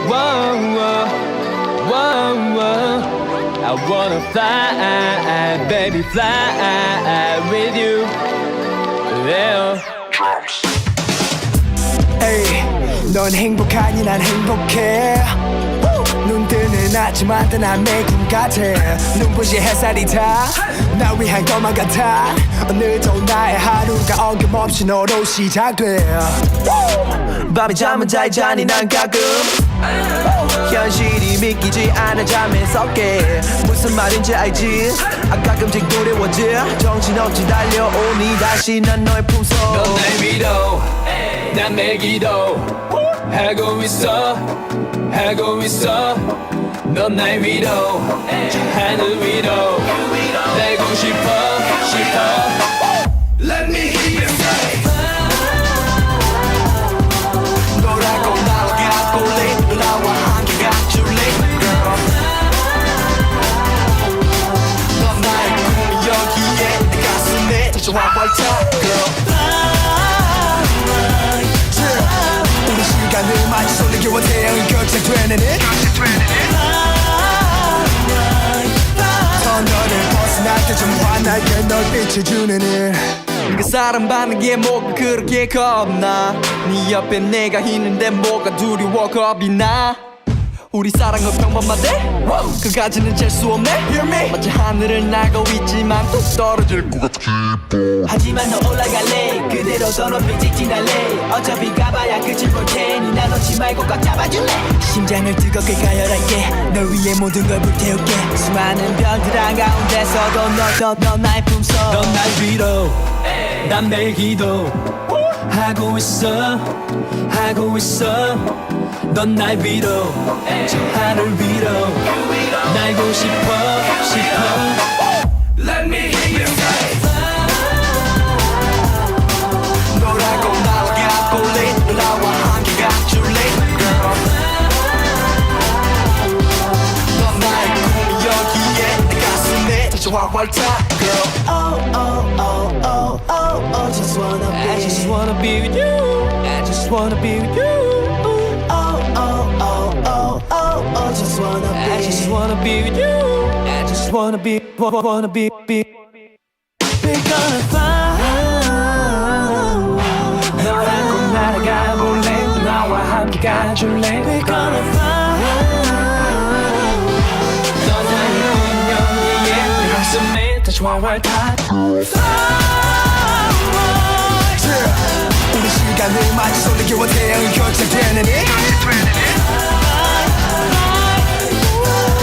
Whoa, whoa, whoa, whoa. I wanna fly, baby, fly with you. Yeah. 에이, 넌 행복하니 난 행복해. 눈 뜨는 아침마다 난 매군 같아. 눈부신 햇살이 다 날 위한 것만 같아. 오늘도 나의 하루가 어김없이 너로 시작돼. 밤에 잠은 잘 자니 난 가끔 현실이 믿기지 않아 잠에서 깨. 무슨 말인지 알지? 가끔씩 두려워져. 정신없이 달려오니 다시 난 너의 품속. 넌 날 믿어 난 매기도 하고 있어 하고 있어. 넌 날 위로 저 하늘 위로 날고 싶어 싶어. Let me hear you say 너라고 나와 가볼래. 나와 함께 가줄래 girl. 넌 나의 꿈이 여기에 내 가슴에 다시 활짝 girl. 우리 시간을 마치 손에게와 태양이 교체되는 it. 터널을 벗어날 때좀 환하게 널 비춰주는 it. 그 사랑받는 게 뭐가 그렇게 겁나. 네 옆에 내가 있는데 뭐가 두려워 겁이 나. 우리 사랑은 평범한데 그까지는 잴 수 없네. Hear me? 마치 하늘을 날고 있지만 또 떨어질 것 같아. 하지만 너 올라갈래. 그대로 더 높이 직진할래. 어차피 가봐야 끝을 볼 테니 나 놓지 말고 꽉 잡아줄래. 심장을 뜨겁게 가열할게. 널 위해 모든 걸 불태울게. 수많은 별들 한가운데서도 너 나의 품속. 넌 날 위로 난 매기도 하고 있어 하고 있어. 넌 날 위로 저 하늘 위로 날고 싶어 싶어. Let me hear you say 너라고 나와 가볼래. 나와 함께 가줄래 girl. 넌 나의 꿈이 여기에 내 가슴에 다시 활짝 girl. Oh oh oh oh oh oh just wanna be. I just wanna be with you. I just wanna be with you. Oh oh oh oh oh oh just wanna be. I just wanna be with you. I just wanna be We're gonna fly. 너라고 날아가 볼래. 나와 함께 가줄래. We're gonna fly. 넌 나의 운명이에 내 가슴에 다시 활활 우리 시간을 마치 손에게와 태양이 교체되는 it.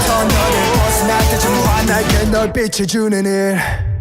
터널을 벗어날 때좀 환하게 널 비춰주는 it.